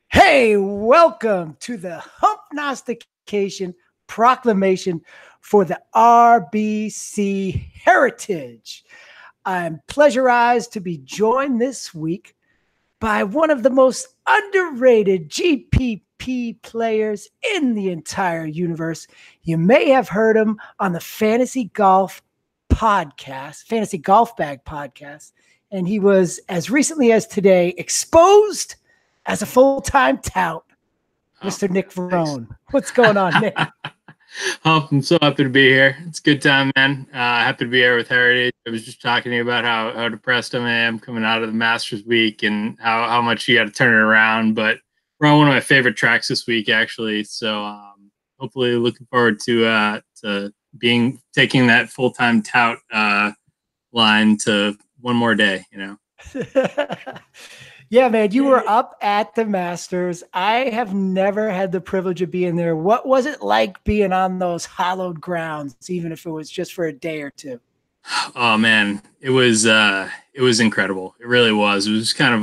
Hey, welcome to the Humpnostication Proclamation for the RBC Heritage. I'm pleasurized to be joined this week by one of the most underrated GPP players in the entire universe. You may have heard him on the Fantasy Golf Podcast, Fantasy Golf Bag Podcast, and he was, as recently as today, exposed as a full-time tout, Mr. Nick Varone. What's going on, Nick? I'm so happy to be here. It's a good time, man. Happy to be here with Heritage. I was just talking to you about how depressed I am coming out of the Masters week and how much you got to turn it around. But we're on one of my favorite tracks this week, actually. So hopefully looking forward to taking that full-time tout line to one more day, you know. Yeah, man, you were up at the Masters. I have never had the privilege of being there. What was it like being on those hallowed grounds, even if it was just for a day or two? Oh man, it was incredible. It really was. It was kind of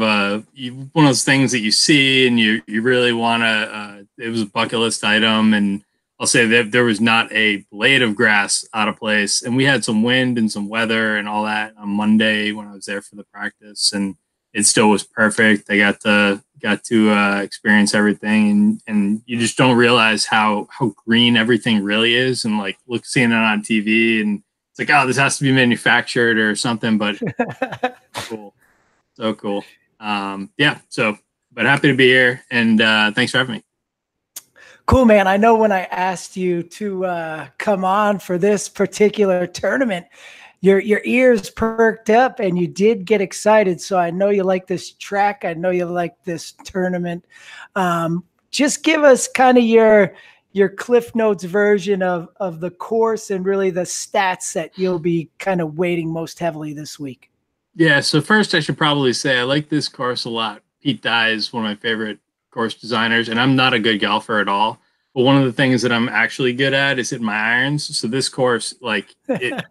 one of those things that you see and you really want to. It was a bucket list item, and I'll say that there was not a blade of grass out of place, and we had some wind and some weather and all that on Monday when I was there for the practice, and it still was perfect. I got to experience everything, and you just don't realize how green everything really is, and like seeing it on TV, and it's like, oh, this has to be manufactured or something, but cool, so cool. But happy to be here, and thanks for having me. Cool, man. I know when I asked you to come on for this particular tournament, your ears perked up and you did get excited. So I know you like this track. I know you like this tournament. Just give us kind of your Cliff Notes version of the course and really the stats that you'll be kind of weighting most heavily this week. Yeah. So first I should probably say I like this course a lot. Pete Dye is one of my favorite course designers, and I'm not a good golfer at all. But one of the things that I'm actually good at is hitting my irons. So this course, like it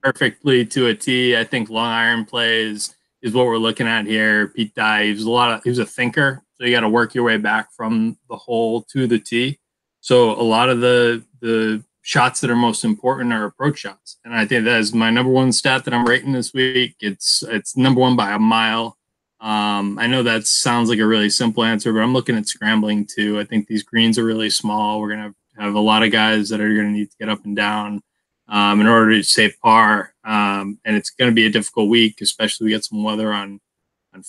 perfectly to a T. I think long iron plays is what we're looking at here. Pete Dye, he was a thinker, so you got to work your way back from the hole to the tee. So a lot of the shots that are most important are approach shots, and I think that is my number one stat that I'm rating this week. It's number one by a mile. I know that sounds like a really simple answer, but I'm looking at scrambling too. I think these greens are really small. We're going to have a lot of guys that are going to need to get up and down in order to save par. And it's going to be a difficult week, especially we get some weather on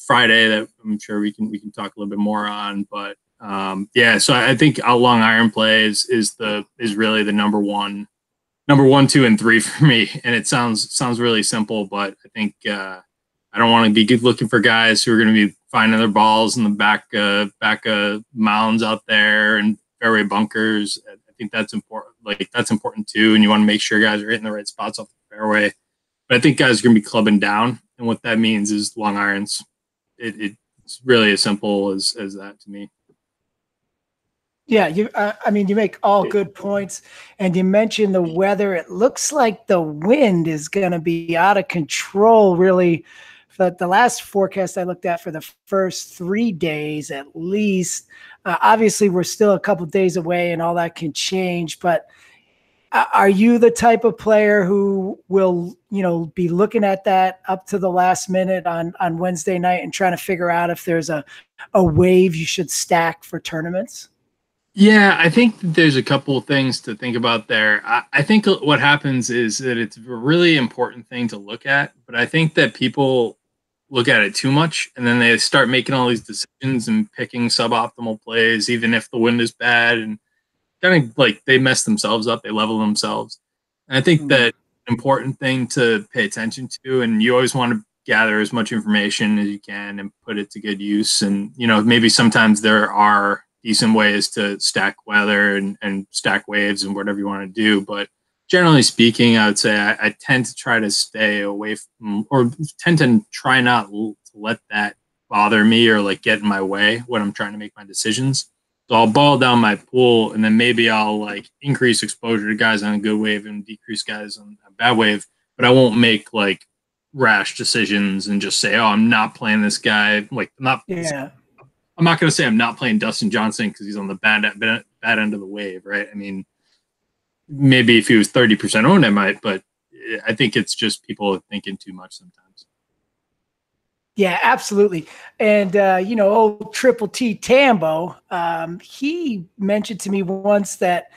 Friday that I'm sure we can talk a little bit more on. But so I think a long iron play is really the number one, 2, and 3 for me. And it sounds really simple, but I think I don't want to be looking for guys who are going to be finding their balls in the back of mounds out there and fairway bunkers. I think that's important. Like that's important too, and you want to make sure guys are hitting the right spots off the fairway. But I think guys are going to be clubbing down, and what that means is long irons. It's really as simple as that to me. Yeah, you make all good points, and you mentioned the weather. It looks like the wind is going to be out of control, really. The last forecast I looked at for the first 3 days at least. Obviously, we're still a couple of days away and all that can change. But are you the type of player who will, be looking at that up to the last minute on Wednesday night and trying to figure out if there's a wave you should stack for tournaments? Yeah, I think there's a couple of things to think about there. I think what happens is that it's a really important thing to look at, but I think that people look at it too much, and then they start making all these decisions and picking suboptimal plays, even if the wind is bad, and kind of like they mess themselves up, they level themselves. And I think that important thing to pay attention to, and you always want to gather as much information as you can and put it to good use. And, maybe sometimes there are decent ways to stack weather and stack waves and whatever you want to do. But generally speaking, I would say I tend to try to stay away from, or tend to try not to let that bother me or like get in my way when I'm trying to make my decisions. So I'll boil down my pool, and then maybe I'll like increase exposure to guys on a good wave and decrease guys on a bad wave. But I won't make like rash decisions and just say, oh, I'm not playing this guy. Like, not I'm not going to say I'm not playing Dustin Johnson because he's on the bad end of the wave, right? I mean, maybe if he was 30% owned, I might, but I think it's just people thinking too much sometimes. Yeah, absolutely. And, old Triple T Tambo, he mentioned to me once that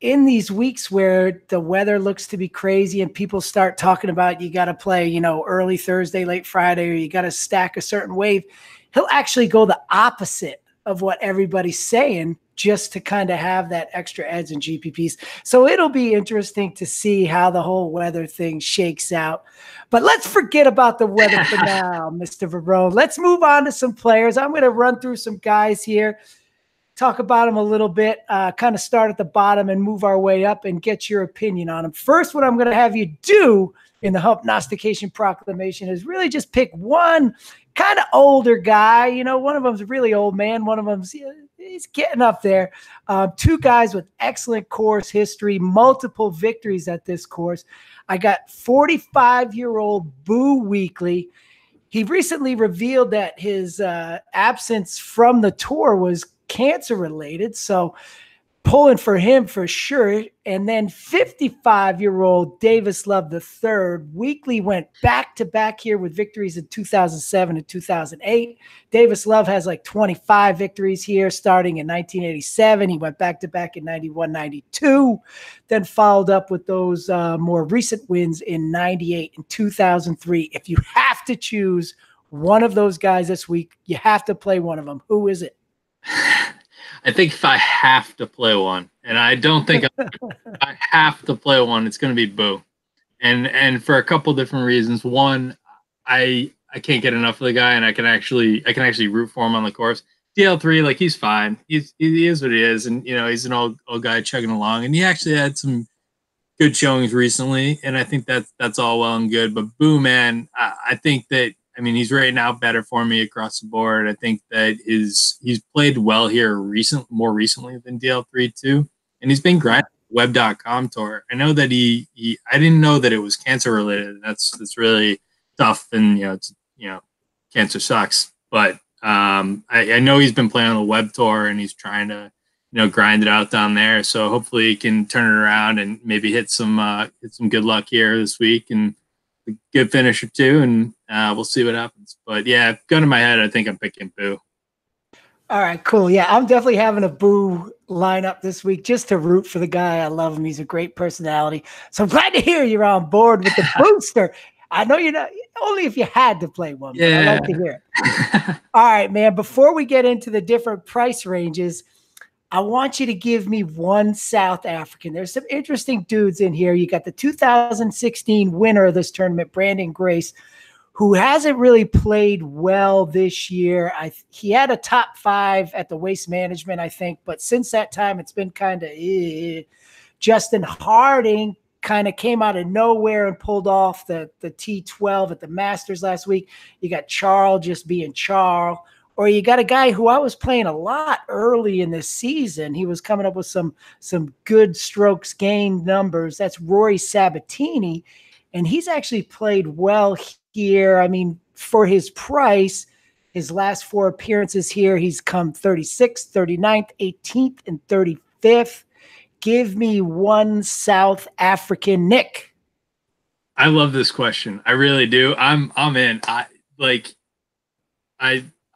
in these weeks where the weather looks to be crazy and people start talking about you got to play, early Thursday, late Friday, or you got to stack a certain wave, he'll actually go the opposite of what everybody's saying just to kind of have that extra edge in GPPs. So it'll be interesting to see how the whole weather thing shakes out. But let's forget about the weather for now, Mr. Varone. Let's move on to some players. I'm going to run through some guys here, talk about them a little bit, kind of start at the bottom and move our way up and get your opinion on them. First, what I'm going to have you do in the Humpnostication Proclamation is really just pick one kind of older guy. One of them's a really old man. One of them's he's getting up there. Two guys with excellent course history, multiple victories at this course. I got 45-year-old Boo Weekley. He recently revealed that his absence from the tour was cancer related, so pulling for him for sure. And then 55-year-old Davis Love III. Weekley went back-to-back here with victories in 2007 and 2008. Davis Love has like 25 victories here starting in 1987. He went back-to-back in 91, 92, then followed up with those more recent wins in 98 and 2003. If you have to choose one of those guys this week, you have to play one of them. Who is it? I think if I have to play one, and I don't think I have to play one, it's going to be Boo, and for a couple different reasons. One, I can't get enough of the guy, and I can actually root for him on the course. DL3, like, he's fine. He is what he is, and he's an old guy chugging along, and he actually had some good showings recently, and I think that's all well and good. But Boo, man, I think that. I mean, he's right now better for me across the board. I think that he's played well here more recently than DL3 too. And he's been grinding web.com tour. I know that I didn't know that it was cancer related. That's really tough. And, cancer sucks, but I know he's been playing on the web tour and he's trying to, grind it out down there. So hopefully he can turn it around and maybe hit some good luck here this week and a good finish or two, and we'll see what happens. But yeah, gun in my head, I think I'm picking Boo. All right, cool. Yeah, I'm definitely having a Boo lineup this week just to root for the guy. I love him. He's a great personality. So I'm glad to hear you're on board with the booster. I know you're not, only if you had to play one. Yeah. But I like to hear it. All right, man. Before we get into the different price ranges, I want you to give me one South African. There's some interesting dudes in here. You got the 2016 winner of this tournament, Brandon Grace, who hasn't really played well this year. He had a top 5 at the Waste Management, I think, but since that time, it's been kind of Justin Harding kind of came out of nowhere and pulled off the T12 at the Masters last week. You got Charles just being Charles. Or you got a guy who I was playing a lot early in this season. He was coming up with some good strokes gained numbers. That's Rory Sabatini, and he's actually played well here. I mean, for his price, his last 4 appearances here, he's come 36th, 39th, 18th, and 35th. Give me one South African, Nick. I love this question. I really do. I'm in.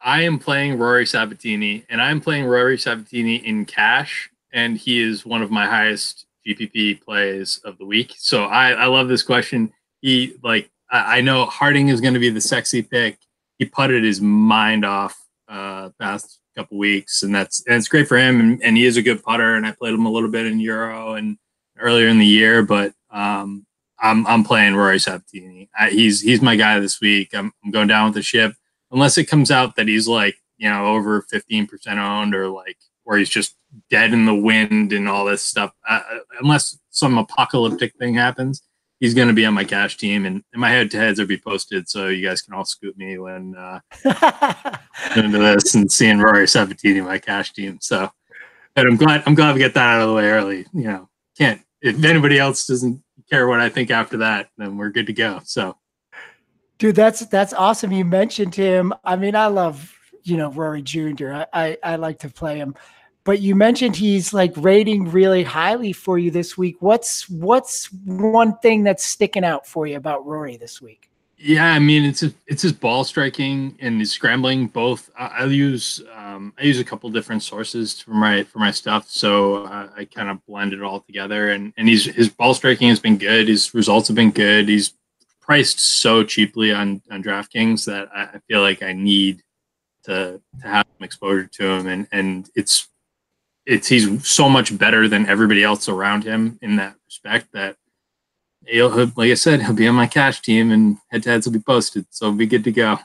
I am playing Rory Sabatini, and I'm playing Rory Sabatini in cash, and he is one of my highest GPP plays of the week. So I love this question. I know Harding is going to be the sexy pick. He putted his mind off past couple weeks, and it's great for him. And he is a good putter, and I played him a little bit in Euro and earlier in the year, but I'm playing Rory Sabatini. He's my guy this week. I'm going down with the ship. Unless it comes out that he's over 15% owned or he's just dead in the wind and all this stuff. Unless some apocalyptic thing happens, he's going to be on my cash team, and my head-to-heads will be posted so you guys can all scoop me when into this and seeing Rory Sabatini in my cash team. So, but I'm glad we get that out of the way early. If anybody else doesn't care what I think after that, then we're good to go. So. Dude, that's awesome. You mentioned him. I mean, I love Rory Jr. I like to play him. But you mentioned he's like rating really highly for you this week. What's one thing that's sticking out for you about Rory this week? Yeah, I mean it's his ball striking and his scrambling both. I use a couple different sources for my stuff, so I kind of blend it all together. And his ball striking has been good. His results have been good. He's priced so cheaply on DraftKings that I feel like I need to have some exposure to him, and he's so much better than everybody else around him in that respect that. Like I said, he'll be on my cash team, and head-to-heads will be posted, so we'll be good to go.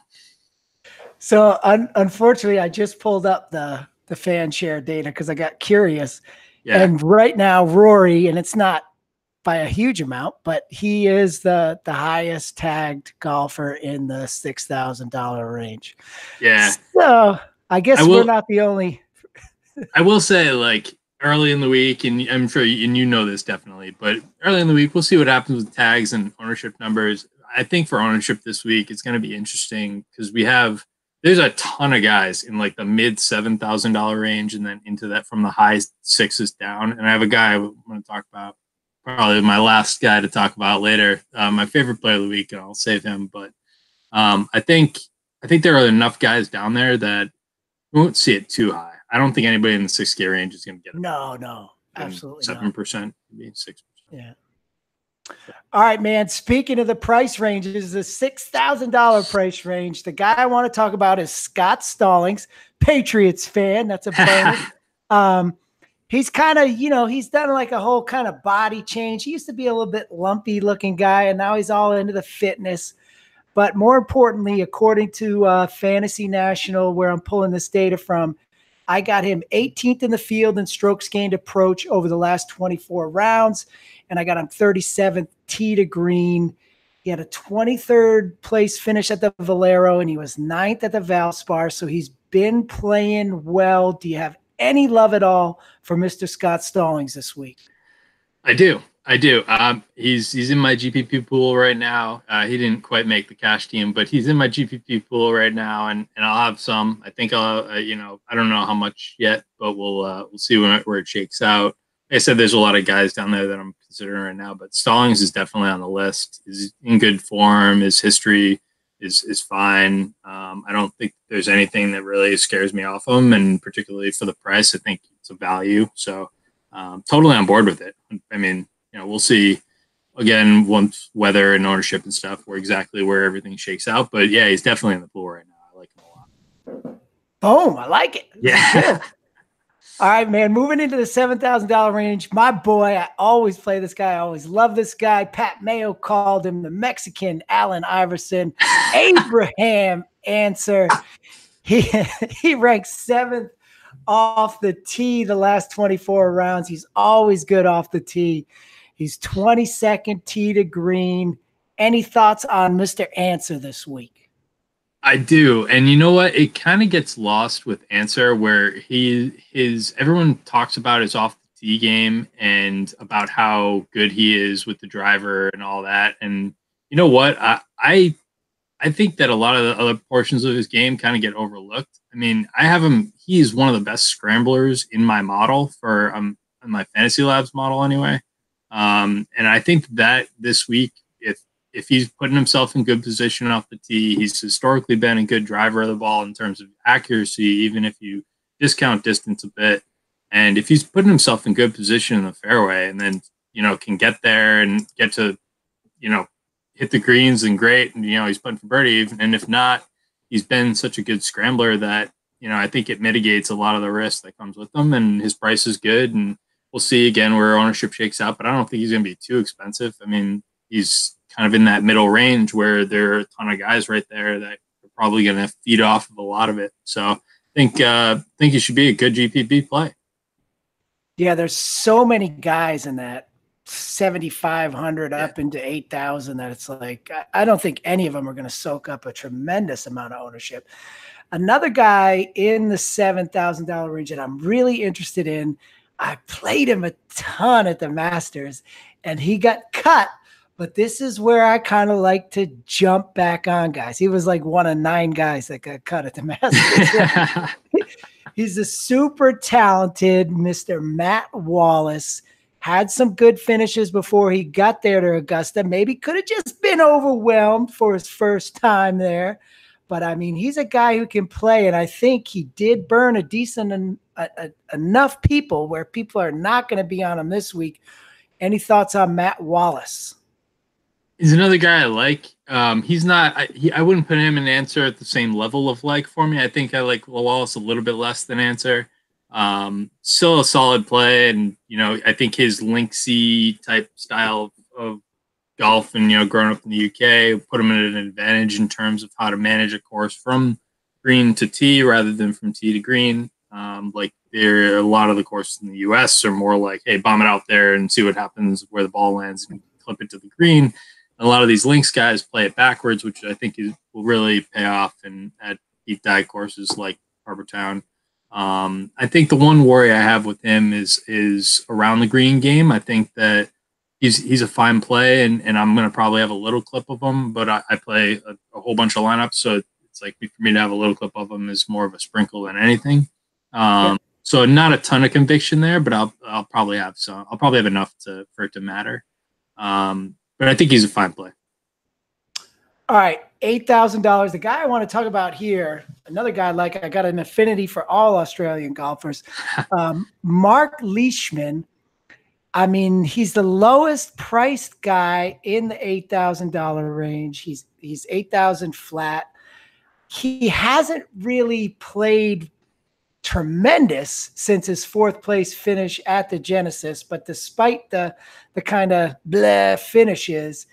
So unfortunately, I just pulled up the fan share data because I got curious. Yeah. And right now, Rory, and it's not by a huge amount, but he is the highest tagged golfer in the $6,000 range. Yeah. So I guess we're not the only. I will say, like, early in the week, and I'm sure you know this definitely, but early in the week, we'll see what happens with tags and ownership numbers. I think for ownership this week, it's going to be interesting because there's a ton of guys in like the mid $7,000 range and then into that from the high sixes down. And I have a guy I want to talk about, probably my last guy to talk about later, my favorite player of the week, and I'll save him. But I think there are enough guys down there that we won't see it too high. I don't think anybody in the 6K range is going to get it. No, absolutely 7%, maybe 6%. Yeah. All right, man. Speaking of the price ranges, the $6,000 price range, the guy I want to talk about is Scott Stallings, Patriots fan. That's a bonus. He's kind of, he's done like a whole kind of body change. He used to be a little bit lumpy looking guy, and now he's all into the fitness. But more importantly, according to Fantasy National, where I'm pulling this data from, I got him 18th in the field in strokes gained approach over the last 24 rounds, and I got him 37th tee to green. He had a 23rd place finish at the Valero, and he was 9th at the Valspar, so he's been playing well. Do you have any love at all for Mr. Scott Stallings this week? I do. He's in my GPP pool right now. He didn't quite make the cash team, but he's in my GPP pool right now, and I'll have some. I think I'll, I don't know how much yet, but we'll see where it shakes out. Like I said, there's a lot of guys down there that I'm considering right now, but Stallings is definitely on the list. He's in good form. His history is fine. I don't think there's anything that really scares me off him, and particularly for the price, I think it's a value. So totally on board with it. I mean, we'll see again once weather and ownership and stuff where everything shakes out. But yeah, he's definitely in the pool right now. I like him a lot. Boom, I like it. Yeah. All right, man. Moving into the $7,000 range, my boy. I always play this guy. I always love this guy. Pat Mayo called him the Mexican Allen Iverson. Abraham Answer. He ranks 7th off the tee the last 24 rounds. He's always good off the tee. He's 22nd tee to green. Any thoughts on Mr. Answer this week? I do. And you know what? It kind of gets lost with Answer where everyone talks about his off the tee game and about how good he is with the driver and all that. And you know what? I think that a lot of the other portions of his game kind of get overlooked. I mean, I have him. He's one of the best scramblers in my model for my Fantasy Labs model anyway. And I think that this week, if he's putting himself in good position off the tee, he's historically been a good driver of the ball in terms of accuracy, even if you discount distance a bit. And if he's putting himself in good position in the fairway and then, can get there and get to, hit the greens and great. And, he's putting for birdie. And if not, he's been such a good scrambler that, I think it mitigates a lot of the risk that comes with him, and his price is good. And we'll see again where ownership shakes out, but I don't think he's going to be too expensive. I mean, he's kind of in that middle range where there are a ton of guys right there that are probably going to feed off of a lot of it. So I think he should be a good GPP play. Yeah, there's so many guys in that 7,500 up into 8,000 that it's like, I don't think any of them are going to soak up a tremendous amount of ownership. Another guy in the $7,000 range that I'm really interested in, I played him a ton at the Masters, and he got cut But this is where I kind of like to jump back on guys. He was like one of 9 guys that got cut at the Masters. He's a super talented Mr. Matt Wallace. Had some good finishes before he got there to Augusta. Maybe could have just been overwhelmed for his first time there. But, I mean, he's a guy who can play, and I think he did burn a decent enough people where people are not going to be on him this week. Any thoughts on Matt Wallace? He's another guy I like. He's not. I wouldn't put him and Answer at the same level of like for me. I think I like Wallace a little bit less than Answer. Still a solid play, and I think his linksy type style of golf, and growing up in the UK, put him at an advantage in terms of how to manage a course from green to tee rather than from tee to green. Like a lot of the courses in the US are more like, hey, bomb it out there and see what happens where the ball lands and clip it to the green. A lot of these links guys play it backwards, which I think will really pay off at deep dive courses like Harbor Town. I think the one worry I have with him is around the green game. I think that he's a fine play, and I'm going to probably have a little clip of him, but I play a whole bunch of lineups, so it's like for me to have a little clip of him is more of a sprinkle than anything. So not a ton of conviction there, but I'll probably have some. I'll probably have enough for it to matter. But I think he's a fine play. All right, $8,000. The guy I want to talk about here, another guy like I got an affinity for all Australian golfers, Mark Leishman. I mean, he's the lowest priced guy in the $8,000 range. He's $8,000 flat. He hasn't really played tremendous since his 4th place finish at the Genesis, but despite the kind of bleh finishes,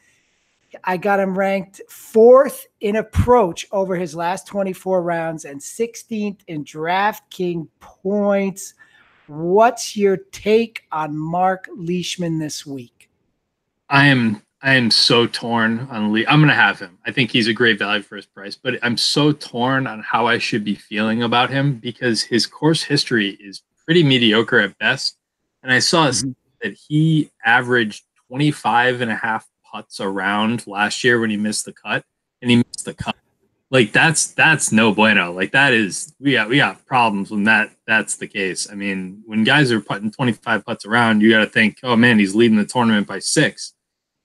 I got him ranked 4th in approach over his last 24 rounds and 16th in DraftKings points. What's your take on Mark Leishman this week? I am so torn on Lee. I'm going to have him. I think he's a great value for his price, but I'm so torn on how I should be feeling about him because his course history is pretty mediocre at best. And I saw that he averaged 25.5 putts around last year when he missed the cut, and he missed the cut. Like that's no bueno. Like that is we got problems when that's the case. I mean, when guys are putting 25 putts around, you got to think, oh man, he's leading the tournament by 6.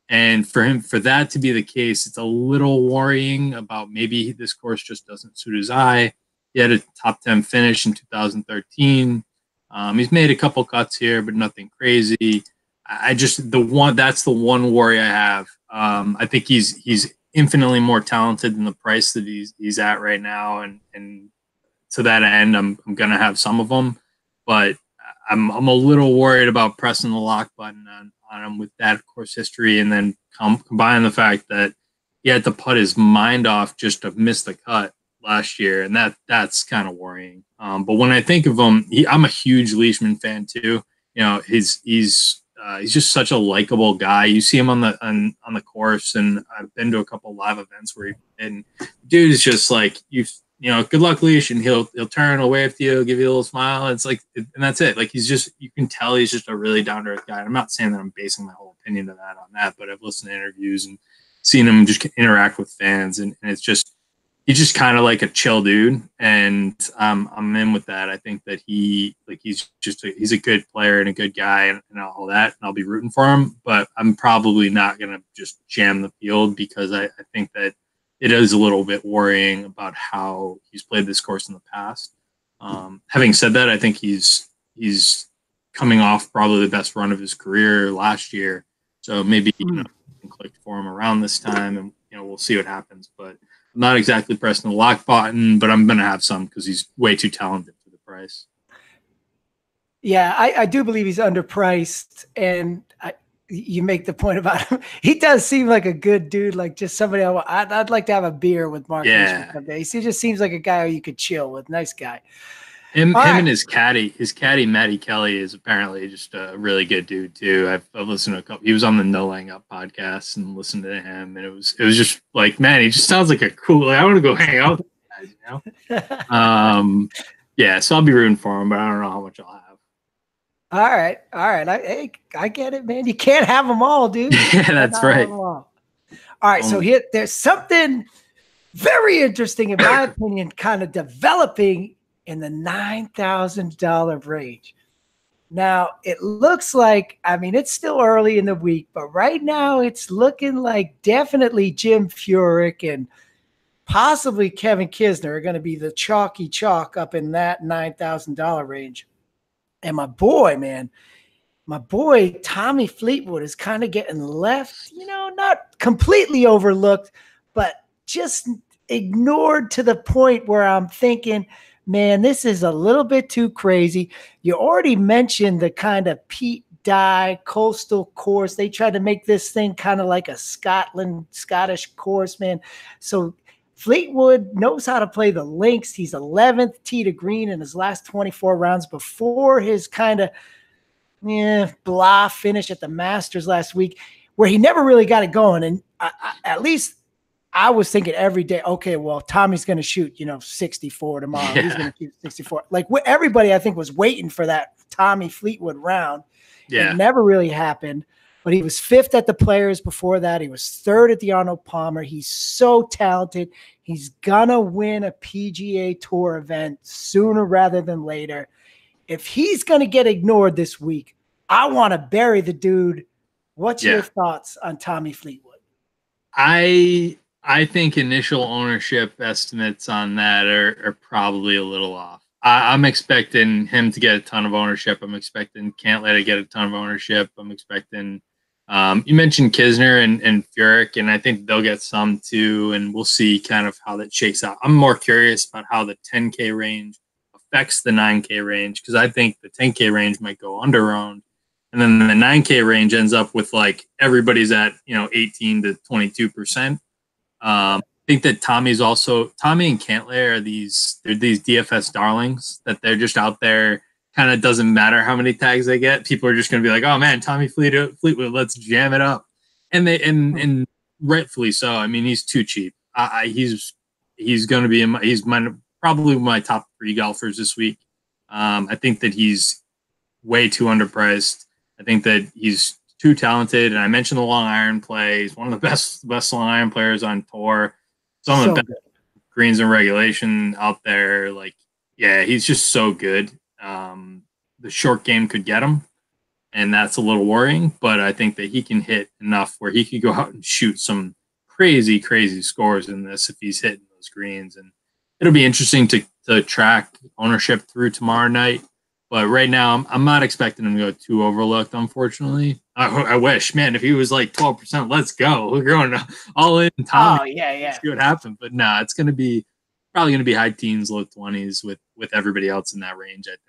And for that to be the case, it's a little worrying about maybe this course just doesn't suit his eye. He had a top 10 finish in 2013. He's made a couple cuts here, but nothing crazy. That's the one worry I have. I think he's infinitely more talented than the price that he's at right now, and to that end, I'm gonna have some of them, but I'm a little worried about pressing the lock button on him with that course history, and then combine the fact that he had to put his mind off just to miss the cut last year, and that's kind of worrying. But when I think of him, I'm a huge Leishman fan too. He's just such a likable guy. You see him on the course, and I've been to a couple live events where dude is just like good luck, Leash, and he'll turn, he'll wave to you, give you a little smile. It's like, and that's it. Like you can tell he's just a really down to earth guy. And I'm not saying that I'm basing my whole opinion on that, but I've listened to interviews and seen him just interact with fans, and it's just he's just kind of like a chill dude, and I'm in with that. I think that he's a good player and a good guy and all that, and I'll be rooting for him. But I'm probably not gonna just jam the field because I think that it is a little bit worrying about how he's played this course in the past. Having said that, I think he's coming off probably the best run of his career last year, so maybe clicked for him around this time, and we'll see what happens. But I'm not exactly pressing the lock button, but I'm going to have some because he's way too talented for the price. Yeah, I do believe he's underpriced, and you make the point about him. He does seem like a good dude, like just somebody I'd like to have a beer with Mark Leishman someday. He just seems like a guy you could chill with. Nice guy. Him and his caddy, Matty Kelly, is apparently just a really good dude too. I've listened to a couple. He was on the No Laying Up podcast and listened to him, and it was just like, man, he just sounds like a cool. Like, I want to go hang out with guys, Yeah, so I'll be rooting for him, but I don't know how much I'll have. All right. I get it, man. You can't have them all, dude. Yeah, that's right. All right. So there's something very interesting, in my opinion, kind of developing in the $9,000 range. Now, it looks like, I mean, it's still early in the week, but right now it's looking like definitely Jim Furyk and possibly Kevin Kisner are going to be the chalky chalk up in that $9,000 range. And my boy Tommy Fleetwood is kind of getting left, not completely overlooked, but just ignored to the point where I'm thinking, man, this is a little bit too crazy. You already mentioned the kind of Pete Dye coastal course. They tried to make this thing kind of like a Scottish course, man. So Fleetwood knows how to play the links. He's 11th tee to green in his last 24 rounds before his kind of blah finish at the Masters last week, where he never really got it going. And at least I was thinking every day, okay, well, Tommy's going to shoot, 64 tomorrow. Yeah. He's going to shoot 64. Like everybody, I think, was waiting for that Tommy Fleetwood round. Yeah. It never really happened. But he was 5th at the Players before that. He was 3rd at the Arnold Palmer. He's so talented. He's going to win a PGA Tour event sooner rather than later. If he's going to get ignored this week, I want to bury the dude. What's your thoughts on Tommy Fleetwood? I think initial ownership estimates on that are probably a little off. I'm expecting him to get a ton of ownership. I'm expecting Cantlay to get a ton of ownership. I'm expecting you mentioned Kisner and Furyk, and I think they'll get some too, and we'll see kind of how that shakes out. I'm more curious about how the 10K range affects the 9K range, because I think the 10K range might go under-owned, and then the 9K range ends up with like everybody's at 18 to 22%. I think that Tommy and Cantlay are these DFS darlings that they're just out there. Kind of doesn't matter how many tags they get. People are just going to be like, oh man, Tommy Fleetwood, let's jam it up. And rightfully so. I mean, he's too cheap. He's going to be probably my top 3 golfers this week. I think that he's way too underpriced. I think that he's too talented. And I mentioned the long iron play. He's one of the best long iron players on tour. Some of the best greens and regulation out there. Like, yeah, he's just so good. The short game could get him, and that's a little worrying, but I think that he can hit enough where he could go out and shoot some crazy scores in this if he's hitting those greens. And it'll be interesting to track ownership through tomorrow night. But right now, I'm not expecting him to go too overlooked, unfortunately. I wish, man, if he was like 12%, let's go. We're going all in. Tom, yeah. See what happened. But no, it's probably going to be high teens, low 20s with everybody else in that range, I think.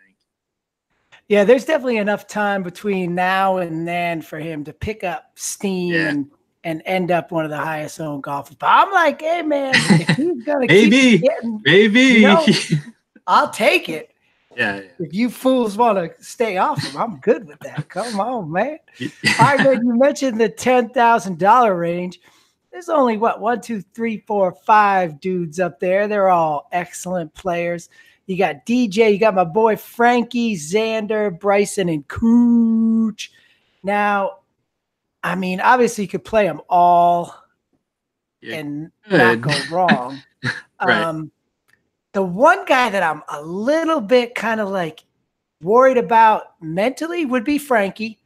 Yeah, there's definitely enough time between now and then for him to pick up steam and end up one of the highest owned golfers. But I'm like, hey, man, if he's going to keep getting, I'll take it. Yeah. If you fools want to stay off him, I'm good with that. Come on, man. All right, man, you mentioned the $10,000 range. There's only, 1, 2, 3, 4, 5 dudes up there. They're all excellent players. You got DJ, you got my boy Frankie, Xander, Bryson, and Cooch. Now, I mean, obviously you could play them all and not go wrong. Right. The one guy that I'm a little bit kind of like worried about mentally would be Frankie,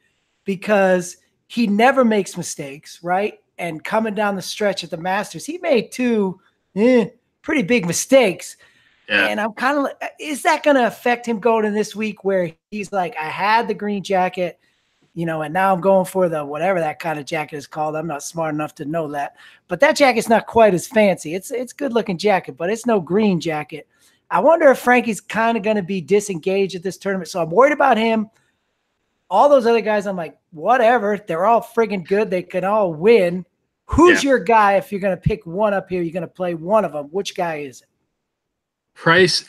because he never makes mistakes, right? And coming down the stretch at the Masters, he made 2 pretty big mistakes. Yeah. And I'm kind of like, is that going to affect him going in this week where he's like, I had the green jacket, and now I'm going for the whatever that kind of jacket is called. I'm not smart enough to know that. But that jacket's not quite as fancy. It's a good-looking jacket, but it's no green jacket. I wonder if Frankie's kind of going to be disengaged at this tournament. So I'm worried about him. All those other guys, I'm like, whatever. They're all friggin' good. They can all win. Who's your guy if you're going to pick one up here? You're going to play one of them. Which guy is it? Price,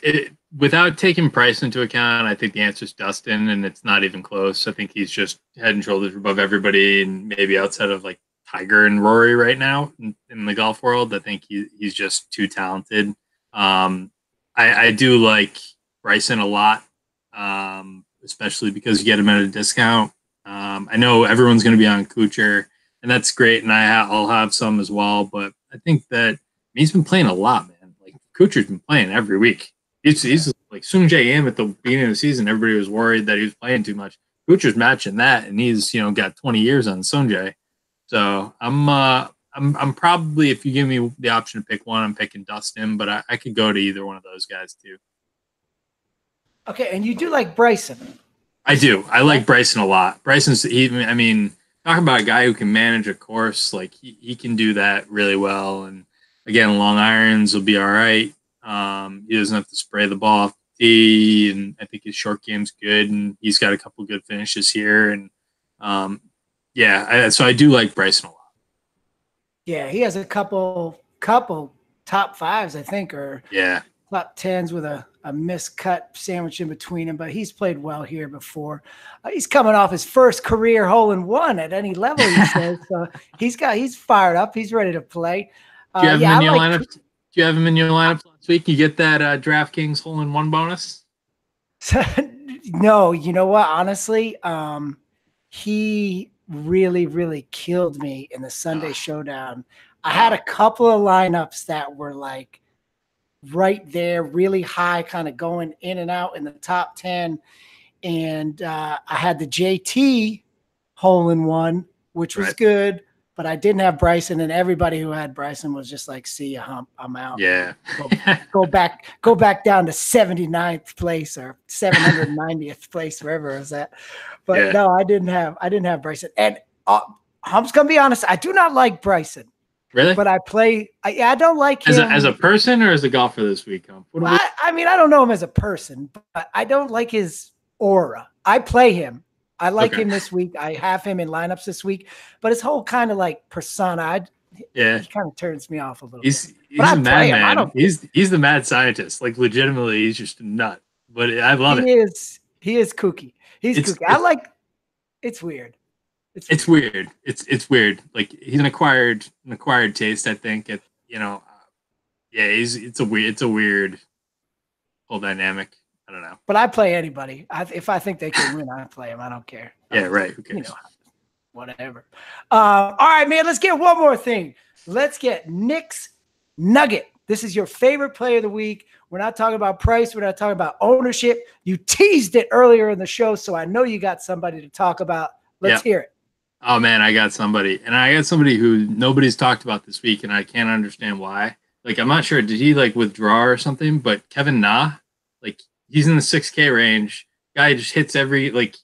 without taking Price into account, I think the answer is Dustin, and it's not even close. I think he's just head and shoulders above everybody, and maybe outside of like Tiger and Rory right now in the golf world. I think he's just too talented. I do like Bryson a lot, especially because you get him at a discount. I know everyone's going to be on Kuchar, and that's great, and I'll have some as well. But I think that he's been playing a lot, man. Like Kuchar's been playing every week. He's like Sung Jae Im at the beginning of the season. Everybody was worried that he was playing too much. Kuchar's matching that, and he's got 20 years on Sung Jae. So I'm probably, if you give me the option to pick one, I'm picking Dustin, but I could go to either one of those guys too. Okay, and you do like Bryson. I do. I like Bryson a lot. Bryson's even, I mean, talking about a guy who can manage a course, like he can do that really well. And again, long irons will be all right. He doesn't have to spray the ball off the tee, and I think his short game's good, and he's got a couple good finishes here. And so I do like Bryson a lot. Yeah, he has a couple top fives, I think, or top tens with a miscut sandwich in between him, but he's played well here before. He's coming off his first career hole-in-one at any level, he says. So he's fired up. He's ready to play. Do you have him in your lineup? Do you have him in your lineup last week? You get that DraftKings hole-in-one bonus? No, you know what? Honestly, he really, really killed me in the Sunday showdown. I had a couple of lineups that were like right there, really high, kind of going in and out in the top 10. And I had the JT hole-in-one, which was good, but I didn't have Bryson, and everybody who had Bryson was just like, see ya, Hump, I'm out. Yeah. Go back down to 79th place or 790th place, wherever it was at. But no, I didn't have Bryson. And Hump's going to be honest, I do not like Bryson. Really? But I don't like him. As a person or as a golfer this week? I mean, I don't know him as a person, but I don't like his aura. I play him. I like him this week. I have him in lineups this week, but his whole kind of like persona, he kind of turns me off a little bit. He's a madman. He's the mad scientist. Like legitimately, he's just a nut. But I love it. He is kooky. He's kooky. It's weird. It's weird. It's weird. Like he's an acquired taste, I think. It's a weird whole dynamic. I don't know. But I play anybody. If I think they can win, I play them. I don't care. Right. Who cares? Whatever. All right, man. Let's get one more thing. Let's get Nick's Nugget. This is your favorite play of the week. We're not talking about price. We're not talking about ownership. You teased it earlier in the show, so I know you got somebody to talk about. Let's hear it. Oh, man, I got somebody. And I got somebody who nobody's talked about this week, and I can't understand why. Like, I'm not sure. Did he, withdraw or something? But Kevin Na, he's in the 6K range. Guy just hits every, if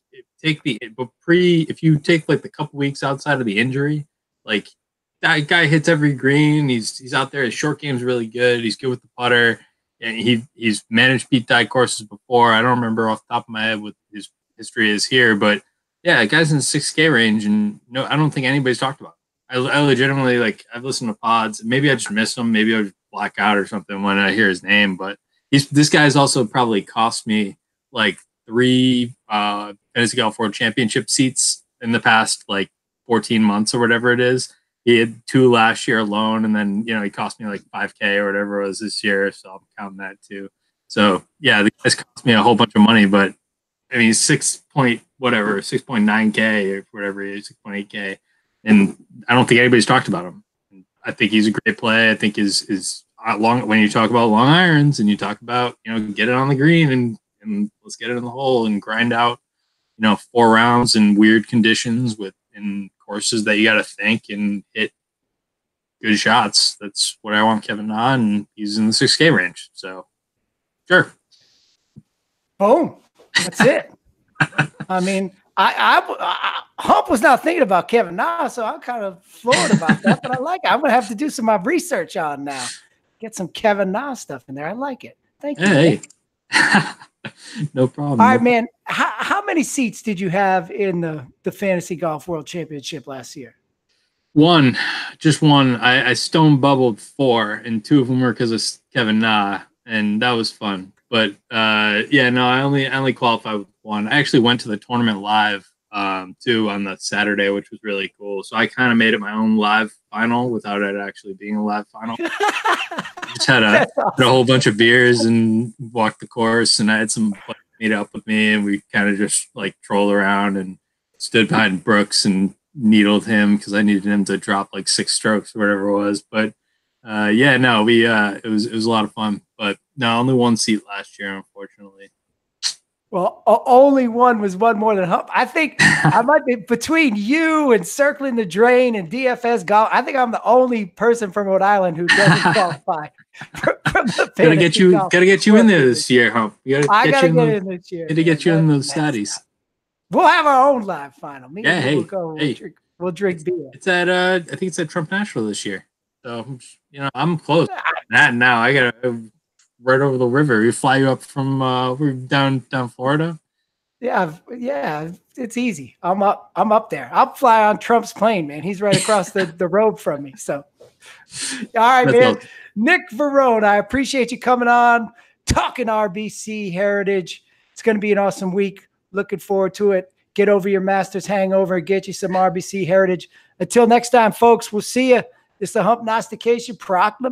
you take, the couple weeks outside of the injury, that guy hits every green. He's out there. His short game's really good. He's good with the putter. And he's managed Pete Dye courses before. I don't remember off the top of my head what his history is here, but yeah, guy's in the 6K range, and no, I don't think anybody's talked about it. I legitimately, I've listened to pods. Maybe I just missed him. Maybe I just black out or something when I hear his name. But this guy's also probably cost me 3 Fantasy Golf World Championship seats in the past 14 months or whatever it is. He had 2 last year alone, and then he cost me $5K or whatever it was this year. So I'm counting that too. So yeah, the guy's cost me a whole bunch of money, but I mean, 6.9K or whatever it is, 6.8K. And I don't think anybody's talked about him. I think he's a great play. I think is long when you talk about long irons and you talk about, get it on the green and let's get it in the hole and grind out, 4 rounds in weird conditions in courses that you got to think and hit good shots. That's what I want Kevin Na, and he's in the 6K range. So sure. Boom. That's it. I mean, Hump was not thinking about Kevin Na, so I'm kind of floored about that, but I like it. I'm going to have to do some of my research on now. Get some Kevin Na stuff in there. I like it. Thank you. Hey. No problem. All right, man. How many seats did you have in the Fantasy Golf World Championship last year? One. Just one. I stone bubbled 4, and 2 of them were because of Kevin Na, and that was fun. But I only qualified with 1. I actually went to the tournament live too on the Saturday, which was really cool. So I kind of made it my own live final without it actually being a live final. Just had a whole bunch of beers and walked the course, and I had some meet up with me, and we kind of just like trolled around and stood behind Brooks and needled him because I needed him to drop like 6 strokes or whatever it was. But yeah, no, we it was a lot of fun. But no, only 1 seat last year, unfortunately. Well, only one was one more than Hump. I think I might be between you and Circling the Drain and DFS Golf. I think I'm the only person from Rhode Island who doesn't qualify from the gotta get you in there this year, Hump. I gotta get in this year. Gotta get you in those studies. We'll have our own live final. Me yeah, and we'll drink beer. It's at I think it's at Trump National this year. So I'm close. Now I gotta right over the river. We fly you up from we're down Florida. Yeah, it's easy. I'm up there. I'll fly on Trump's plane, man. He's right across the road from me. So all right, that's man. Awesome. Nick Varone, I appreciate you coming on, talking RBC Heritage. It's going to be an awesome week. Looking forward to it. Get over your Masters hangover. Get you some RBC Heritage. Until next time, folks, we'll see you. It's the Humpnostication Proclamation.